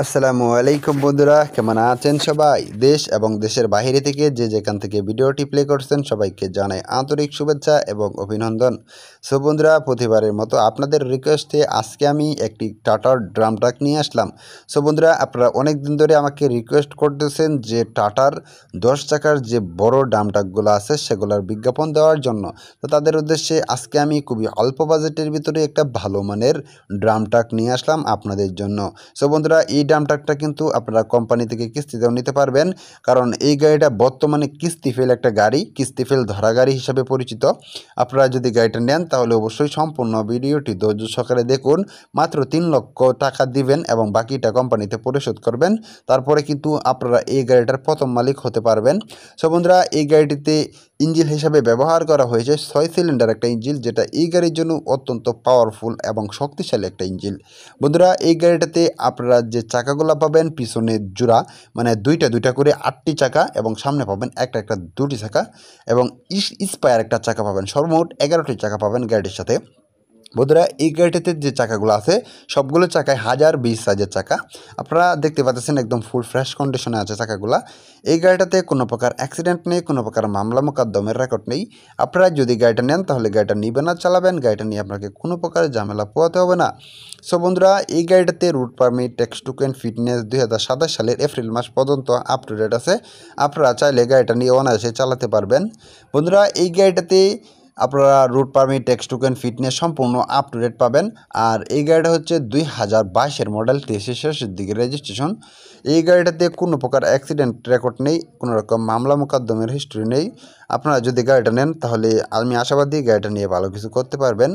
আসসালামু আলাইকুম বন্ধুরা, কেমন আছেন সবাই? দেশ এবং দেশের বাইরে থেকে যে যেখান থেকে ভিডিওটি প্লে করছেন সবাইকে জানাই আন্তরিক শুভেচ্ছা এবং অভিনন্দন। সো বন্ধুরা, প্রতিবারের মতো আপনাদের রিকোয়েস্টে আজকে আমি একটি টাটার ড্রাম ট্রাক নিয়ে আসলাম। সো বন্ধুরা, আপনারা অনেক দিন ধরে আমাকে রিকোয়েস্ট করতেছেন যে টাটার 10 চাকার যে বড় ড্রাম ট্রাকগুলো আছে সেগুলোর বিজ্ঞাপন দেওয়ার জন্য। তো তাদের উদ্দেশ্যে আজকে আমি খুবই অল্প বাজেটের ভিতরে একটা ভালো মানের ড্রাম ট্রাক নিয়ে আসলাম আপনাদের জন্য। সো বন্ধুরা, এই ড্রাম ট্রাকটা কিন্তু আপনারা কোম্পানি থেকে কিস্তিতেও নিতে পারবেন, কারণ এই গাড়িটা বর্তমানে কিস্তি ফেল একটা গাড়ি, কিস্তি ফেল ধরা গাড়ি হিসাবে পরিচিত। আপনারা যদি গাড়িটা নেন তাহলে অবশ্যই সম্পূর্ণ ভিডিওটি ধৈর্য সহকারে দেখুন। মাত্র 3 লক্ষ টাকা দিবেন এবং বাকিটা কোম্পানিতে পরিশোধ করবেন। তারপরে কিন্তু আপনারা এই গাড়িটার প্রথম মালিক হতে পারবেন। সো বন্ধুরা, এই গাড়িটিতে ইঞ্জিন হিসাবে ব্যবহার করা হয়েছে 6 সিলিন্ডার একটা ইঞ্জিন, যেটা এই গাড়ির জন্য অত্যন্ত পাওয়ারফুল এবং শক্তিশালী একটা ইঞ্জিন। বন্ধুরা, এই গাড়িটাতে আপনারা যে চাকাগুলো পাবেন পিছনে জোড়া, মানে দুইটা করে 8টি চাকা, এবং সামনে পাবেন একটা একটা 2টি চাকা, এবং স্পায়ার একটা চাকা পাবেন। সর্বমোট 11টি চাকা পাবেন গাড়িটির সাথে। বন্ধুরা, এই গাড়িটাতে যে চাকাগুলো আছে সবগুলো চাকায় 1020 সাইজের চাকা। আপনারা দেখতে পাচ্ছেন একদম ফুল ফ্রেশ কন্ডিশনে আছে চাকাগুলা। এই গাড়িটাতে কোনো প্রকার অ্যাক্সিডেন্ট নেই, কোনো প্রকার মামলা মোকদ্দমের রেকর্ড নেই। আপনারা যদি গাড়িটা নেন তাহলে গাড়িটা নিবেন আর চালাবেন, গাড়িটা নিয়ে আপনাকে কোনো প্রকার ঝামেলা পোহাতে হবে না। সো বন্ধুরা, এই গাড়িটাতে route permit, tax token, fitness 2027 সালের এপ্রিল মাস পর্যন্ত আপ টু ডেট আছে। আপনারা চাইলে গাড়িটা নিয়ে অনায়াসে চালাতে পারবেন। বন্ধুরা, এই গাড়িটাতে আপনারা root permit, tax token, fitness সম্পূর্ণ আপ টু ডেট পাবেন। আর এই গাড়িটা হচ্ছে 2022-এর মডেল, 23 শেষের দিকে রেজিস্ট্রেশন। এই গাড়িটাতে কোনো প্রকার অ্যাক্সিডেন্ট রেকর্ড নেই, কোনো রকম মামলা মোকদ্দমের হিস্ট্রি নেই। আপনারা যদি গাড়িটা নেন তাহলে আমি আশাবাদী গাড়িটা নিয়ে ভালো কিছু করতে পারবেন।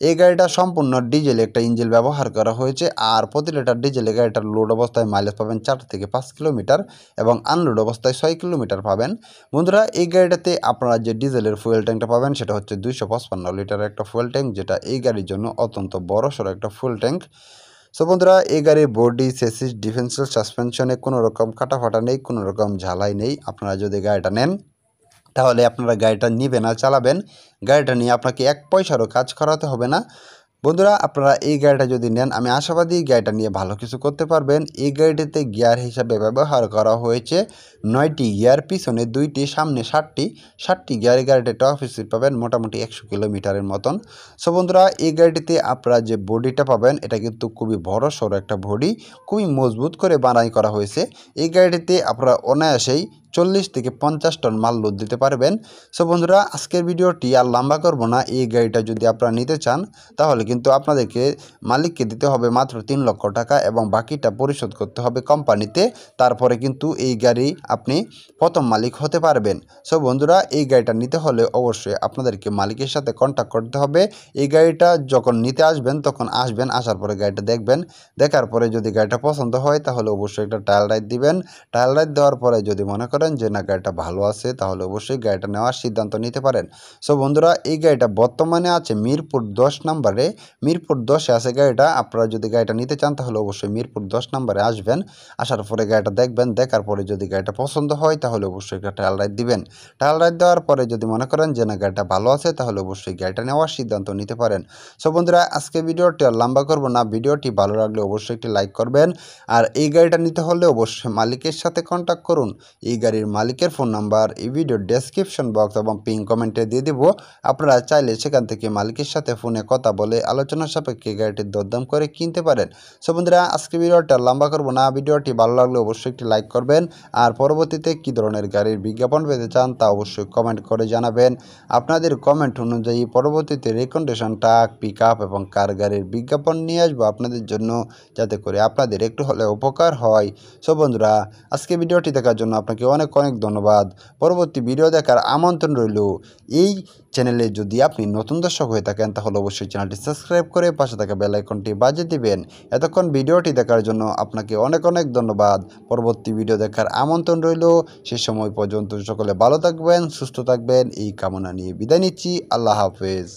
এই গাড়িটা সম্পূর্ণ ডিজেল একটা ইঞ্জিন ব্যবহার করা হয়েছে, আর প্রতি লিটার ডিজেলে গাড়িটার লোড অবস্থায় মাইলেজ পাবেন 4 থেকে 5 কিলোমিটার এবং আনলোড অবস্থায় 6 কিলোমিটার পাবেন। বন্ধুরা, এই গাড়িটাতে আপনারা যে ডিজেলের ফুয়েল ট্যাঙ্কটা পাবেন সেটা হচ্ছে 255 লিটার একটা ফুয়েল ট্যাঙ্ক, যেটা এই গাড়ির জন্য অত্যন্ত বড় সড়ো একটা ফুয়েল ট্যাঙ্ক। সো বন্ধুরা, এই গাড়ির বডি, চেসিস, ডিফেন্সিয়াল সাসপেনশনে কোনো রকম কাটাফাটা নেই, কোনো রকম ঝালাই নেই। আপনারা যদি গাড়িটা নেন তাহলে আপনারা গাড়িটা নিবেন আর চালাবেন, গাড়িটা নিয়ে আপনাকে 1 পয়সারও কাজ করাতে হবে না। বন্ধুরা, আপনারা এই গাড়িটা যদি নেন আমি আশাবাদী গাড়িটা নিয়ে ভালো কিছু করতে পারবেন। এই গাড়িটিতে গিয়ার হিসাবে ব্যবহার করা হয়েছে 9টি গিয়ার, পিছনে 2টি, সামনে 60টি গিয়ার। গাড়িতে টপ স্পিড পাবেন মোটামুটি 100 কিলোমিটারের মতন। সো বন্ধুরা, এই গাড়িটিতে আপনারা যে বডিটা পাবেন এটা কিন্তু খুবই বড় সড়ো একটা বডি, খুবই মজবুত করে বানাই করা হয়েছে। এই গাড়িটিতে আপনারা অনায়াসেই 40 থেকে 50 টন মাল লোড দিতে পারবেন। সো বন্ধুরা, আজকের ভিডিওটি আর লম্বা করব না। এই গাড়িটা যদি আপনারা নিতে চান তাহলে কিন্তু আপনাদেরকে মালিককে দিতে হবে মাত্র 3 লক্ষ টাকা এবং বাকিটা পরিশোধ করতে হবে কোম্পানিতে। তারপরে কিন্তু এই গাড়ি আপনি প্রথম মালিক হতে পারবেন। সো বন্ধুরা, এই গাড়িটা নিতে হলে অবশ্যই আপনাদেরকে মালিকের সাথে কন্ট্যাক্ট করতে হবে। এই গাড়িটা যখন নিতে আসবেন তখন আসবেন, আসার পরে গাড়িটা দেখবেন, দেখার পরে যদি গাড়িটা পছন্দ হয় তাহলে অবশ্যই একটা ট্রায়াল রাইড দিবেন। ট্রায়াল রাইড দেওয়ার পরে যদি মনে করেন যে না গাড়িটা ভালো আছে তাহলে অবশ্যই গাড়িটা নেওয়ার সিদ্ধান্ত নিতে পারেন। সো বন্ধুরা, এই গাড়িটা বর্তমানে আছে মিরপুর 10 নম্বরে, মিরপুর 10-এ আছে গাড়িটা। আপনারা যদি গাড়িটা নিতে চান তাহলে অবশ্যই মিরপুর 10 নম্বরে আসবেন, আসার পরে গাড়িটা দেখবেন, দেখার পরে যদি গাড়িটা পছন্দ হয় তাহলে অবশ্যই একটা ট্রায়াল রাইড দিবেন। ট্রায়াল রাইড দেওয়ার পরে যদি মনে করেন যে না গাড়িটা ভালো আছে তাহলে অবশ্যই গাড়িটা নেওয়ার সিদ্ধান্ত নিতে পারেন। সো বন্ধুরা, আজকে ভিডিওটি আর লম্বা করব না। ভিডিওটি ভালো লাগলে অবশ্যই একটি লাইক করবেন, আর এই গাড়িটা নিতে হলে অবশ্যই মালিকের সাথে কন্ট্যাক্ট করুন। এই গাড়ির মালিকের ফোন নাম্বার এই ভিডিওর ডেসক্রিপশন বক্স এবং পিন কমেন্টে দিয়ে দিব। আপনারা চাইলে সেখান থেকে মালিকের সাথে ফোনে কথা বলে আলোচনা সাপেক্ষে গাড়িটির দরদাম করে কিনতে পারেন। সো বন্ধুরা, আজকে ভিডিওটা লম্বা করব না। ভিডিওটি ভালো লাগলে অবশ্যই একটি লাইক করবেন, আর পরবর্তীতে কী ধরনের গাড়ির বিজ্ঞাপন পেতে চান তা অবশ্যই কমেন্ট করে জানাবেন। আপনাদের কমেন্ট অনুযায়ী পরবর্তীতে রিকন্ডিশন ট্রাক, পিক আপ এবং কার গাড়ির বিজ্ঞাপন নিয়ে আসবো আপনাদের জন্য, যাতে করে আপনাদের একটু হলে উপকার হয়। সো বন্ধুরা, আজকে ভিডিওটি দেখার জন্য আপনাকে অনেক অনেক ধন্যবাদ। পরবর্তী ভিডিও দেখার আমন্ত্রণ রইল। এই চ্যানেলে যদি আপনি নতুন দর্শক হয়ে থাকেন তাহলে অবশ্যই চ্যানেলটি সাবস্ক্রাইব করে পাশে থাকা বেল আইকনটি বাজিয়ে দিবেন। এতক্ষণ ভিডিওটি দেখার জন্য আপনাকে অনেক অনেক ধন্যবাদ। পরবর্তী ভিডিও দেখার আমন্ত্রণ রইল। সে সময় পর্যন্ত সকলে ভালো থাকবেন, সুস্থ থাকবেন, এই কামনা নিয়ে বিদায় নিচ্ছি। আল্লাহ হাফেজ।